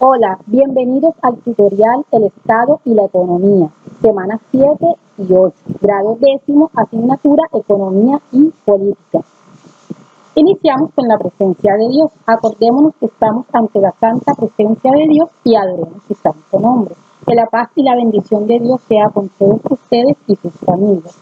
Hola, bienvenidos al tutorial El Estado y la Economía, semanas 7 y 8, grado décimo, asignatura Economía y Política. Iniciamos con la presencia de Dios. Acordémonos que estamos ante la santa presencia de Dios y adoremos su santo nombre. Que la paz y la bendición de Dios sea con todos ustedes y sus familias.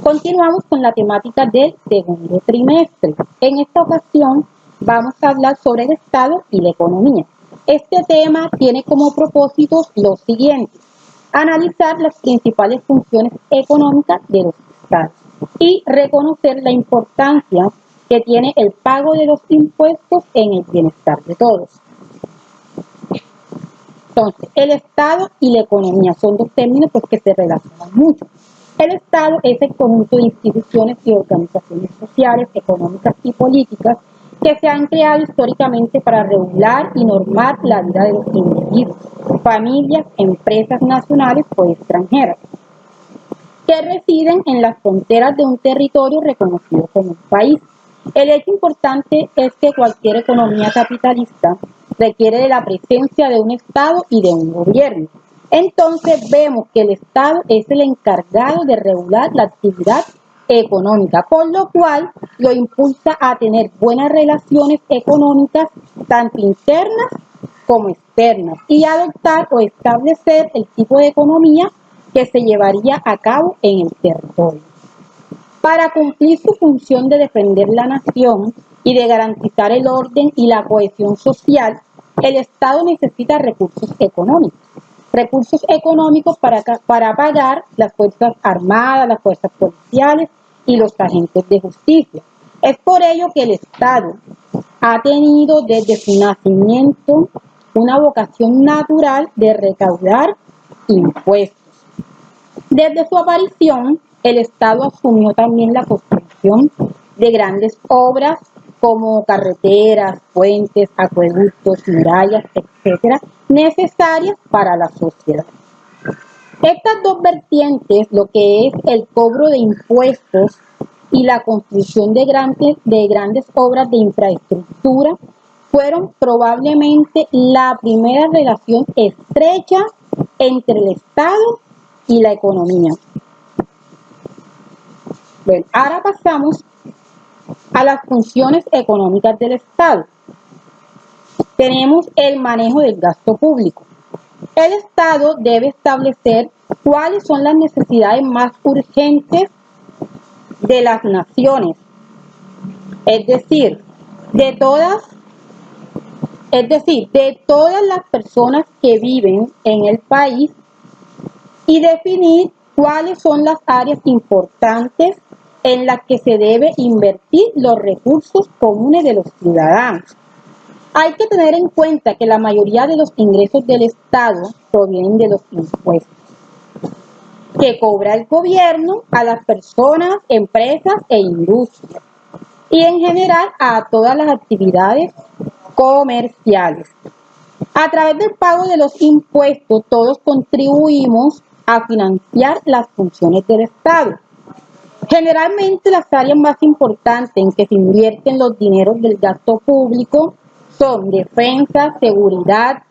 Continuamos con la temática del segundo trimestre. En esta ocasión vamos a hablar sobre el Estado y la economía. Este tema tiene como propósitos los siguientes: analizar las principales funciones económicas de los estados y reconocer la importancia que tiene el pago de los impuestos en el bienestar de todos. Entonces, el Estado y la economía son dos términos que se relacionan mucho. El Estado es el conjunto de instituciones y organizaciones sociales, económicas y políticas que se han creado históricamente para regular y normar la vida de los individuos, familias, empresas nacionales o extranjeras, que residen en las fronteras de un territorio reconocido como un país. El hecho importante es que cualquier economía capitalista requiere de la presencia de un Estado y de un gobierno. Entonces vemos que el Estado es el encargado de regular la actividad económica, por lo cual lo impulsa a tener buenas relaciones económicas, tanto internas como externas, y adoptar o establecer el tipo de economía que se llevaría a cabo en el territorio. Para cumplir su función de defender la nación y de garantizar el orden y la cohesión social, el Estado necesita recursos económicos para pagar las fuerzas armadas, las fuerzas policiales y los agentes de justicia. Es por ello que el Estado ha tenido desde su nacimiento una vocación natural de recaudar impuestos. Desde su aparición, el Estado asumió también la construcción de grandes obras como carreteras, puentes, acueductos, murallas, etcétera, necesarias para la sociedad. Estas dos vertientes, lo que es el cobro de impuestos y la construcción de grandes obras de infraestructura, fueron probablemente la primera relación estrecha entre el Estado y la economía. Bueno, ahora pasamos a las funciones económicas del Estado. Tenemos el manejo del gasto público. El Estado debe establecer cuáles son las necesidades más urgentes de las naciones, es decir, de todas las personas que viven en el país, y definir cuáles son las áreas importantes en las que se debe invertir los recursos comunes de los ciudadanos. Hay que tener en cuenta que la mayoría de los ingresos del Estado provienen de los impuestos que cobra el gobierno a las personas, empresas e industrias, y en general a todas las actividades comerciales. A través del pago de los impuestos, todos contribuimos a financiar las funciones del Estado. Generalmente las áreas más importantes en que se invierten los dineros del gasto público son defensa, seguridad,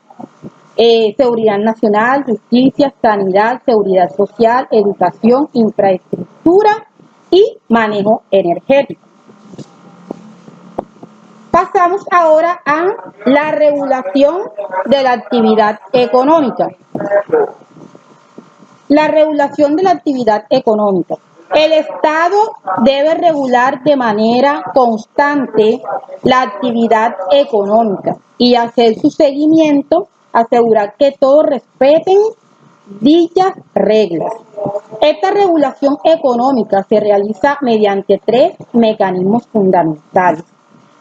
seguridad nacional, justicia, sanidad, seguridad social, educación, infraestructura y manejo energético. Pasamos ahora a la regulación de la actividad económica. La regulación de la actividad económica. El Estado debe regular de manera constante la actividad económica y hacer su seguimiento, asegurar que todos respeten dichas reglas. Esta regulación económica se realiza mediante tres mecanismos fundamentales: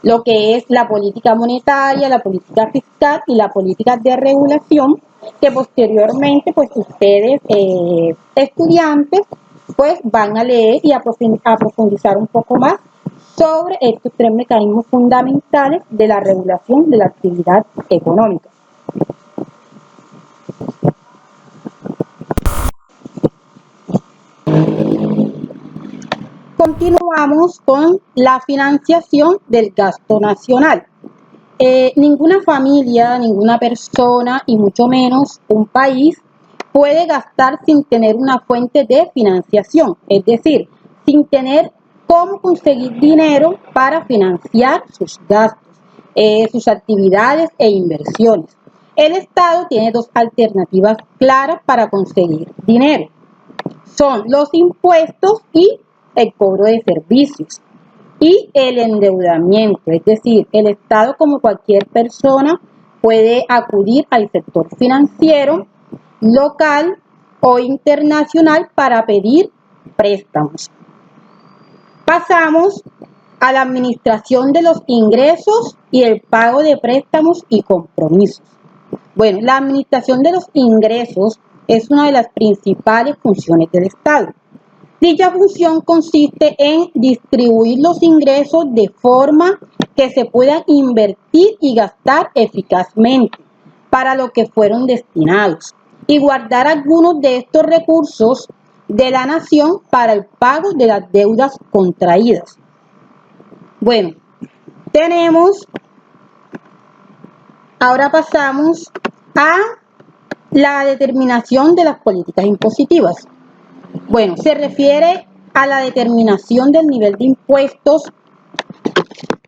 lo que es la política monetaria, la política fiscal y la política de regulación, que posteriormente pues ustedes estudiantes pues van a leer y a profundizar un poco más sobre estos tres mecanismos fundamentales de la regulación de la actividad económica. Continuamos con la financiación del gasto nacional. ninguna familia, ninguna persona y mucho menos un país puede gastar sin tener una fuente de financiación, es decir, sin tener cómo conseguir dinero para financiar sus gastos, sus actividades e inversiones. El Estado tiene dos alternativas claras para conseguir dinero. Son los impuestos y el cobro de servicios. Y el endeudamiento, es decir, el Estado como cualquier persona puede acudir al sector financiero local o internacional para pedir préstamos. Pasamos a la administración de los ingresos y el pago de préstamos y compromisos. Bueno, la administración de los ingresos es una de las principales funciones del Estado. Dicha función consiste en distribuir los ingresos de forma que se puedan invertir y gastar eficazmente para lo que fueron destinados y guardar algunos de estos recursos de la nación para el pago de las deudas contraídas. Bueno, ahora pasamos a la determinación de las políticas impositivas. Bueno, se refiere a la determinación del nivel de impuestos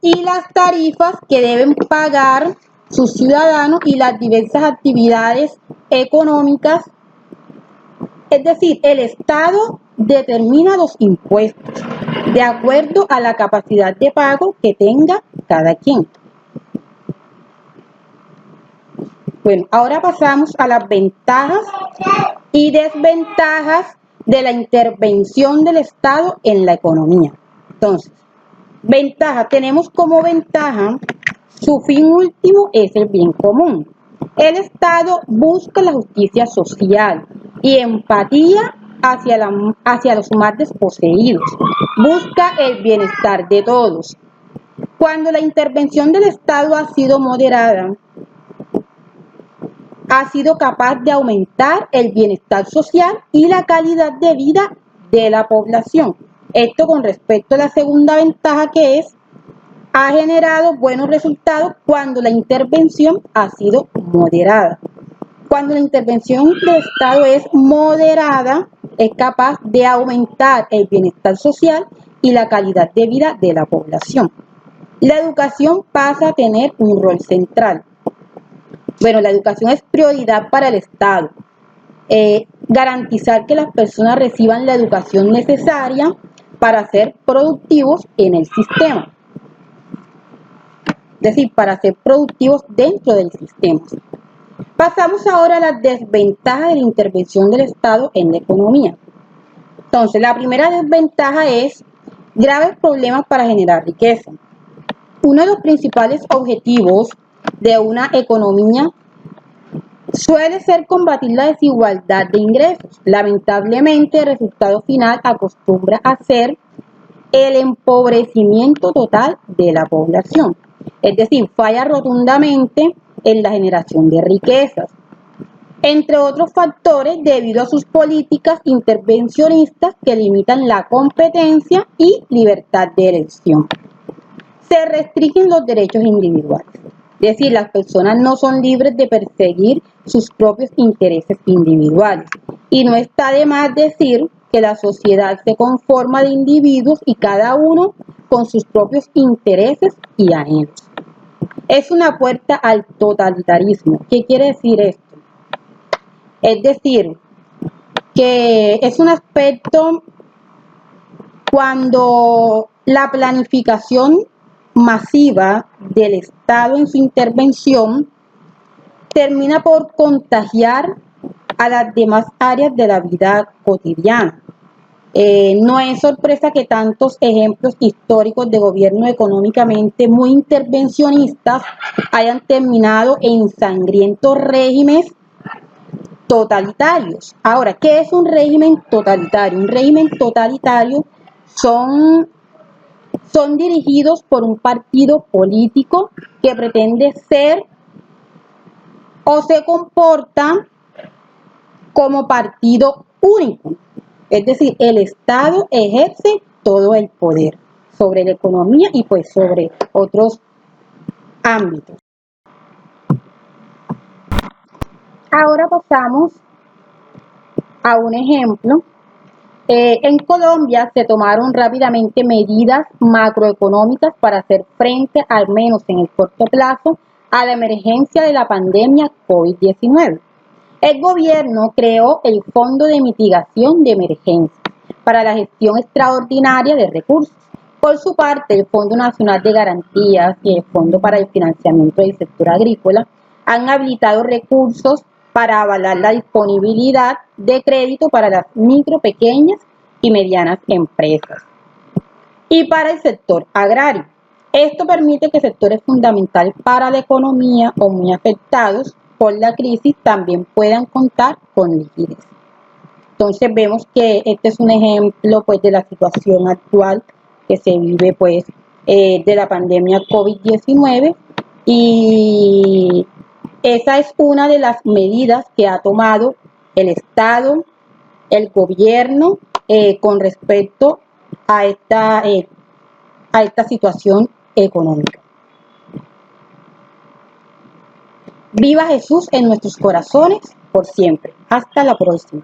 y las tarifas que deben pagar sus ciudadanos y las diversas actividades económicas. Es decir, el Estado determina los impuestos de acuerdo a la capacidad de pago que tenga cada quien. Bueno, ahora pasamos a las ventajas y desventajas de la intervención del Estado en la economía. Entonces, tenemos como ventaja, su fin último es el bien común. El Estado busca la justicia social y empatía hacia los más desposeídos. Busca el bienestar de todos. Cuando la intervención del Estado ha sido moderada, ha sido capaz de aumentar el bienestar social y la calidad de vida de la población. Esto con respecto a la segunda ventaja, que es, ha generado buenos resultados cuando la intervención ha sido moderada. Cuando la intervención del Estado es moderada, es capaz de aumentar el bienestar social y la calidad de vida de la población. La educación pasa a tener un rol central. Bueno, la educación es prioridad para el Estado. Garantizar que las personas reciban la educación necesaria para ser productivos en el sistema. Es decir, para ser productivos dentro del sistema. Pasamos ahora a las desventajas de la intervención del Estado en la economía. Entonces, la primera desventaja es graves problemas para generar riqueza. Uno de los principales objetivos de una economía suele ser combatir la desigualdad de ingresos. Lamentablemente, el resultado final acostumbra a ser el empobrecimiento total de la población. Es decir, falla rotundamente en la generación de riquezas, entre otros factores debido a sus políticas intervencionistas que limitan la competencia y libertad de elección. Se restringen los derechos individuales. Es decir, las personas no son libres de perseguir sus propios intereses individuales. Y no está de más decir que la sociedad se conforma de individuos y cada uno con sus propios intereses y anhelos. Es una puerta al totalitarismo. ¿Qué quiere decir esto? Es decir, que es un aspecto cuando la planificación masiva del Estado en su intervención termina por contagiar a las demás áreas de la vida cotidiana. No es sorpresa que tantos ejemplos históricos de gobiernos económicamente muy intervencionistas hayan terminado en sangrientos regímenes totalitarios. Ahora, ¿qué es un régimen totalitario? Un régimen totalitario son dirigidos por un partido político que pretende ser o se comporta como partido único. Es decir, el Estado ejerce todo el poder sobre la economía y pues sobre otros ámbitos. Ahora pasamos a un ejemplo. En Colombia se tomaron rápidamente medidas macroeconómicas para hacer frente, al menos en el corto plazo, a la emergencia de la pandemia COVID-19. El gobierno creó el Fondo de Mitigación de Emergencias para la gestión extraordinaria de recursos. Por su parte, el Fondo Nacional de Garantías y el Fondo para el Financiamiento del Sector Agrícola han habilitado recursos para avalar la disponibilidad de crédito para las micro, pequeñas y medianas empresas. Y para el sector agrario, esto permite que sectores fundamentales para la economía o muy afectados por la crisis también puedan contar con liquidez. Entonces vemos que este es un ejemplo pues de la situación actual que se vive pues de la pandemia COVID-19 y esa es una de las medidas que ha tomado el Estado, el gobierno con respecto a esta situación económica. Viva Jesús en nuestros corazones por siempre. Hasta la próxima.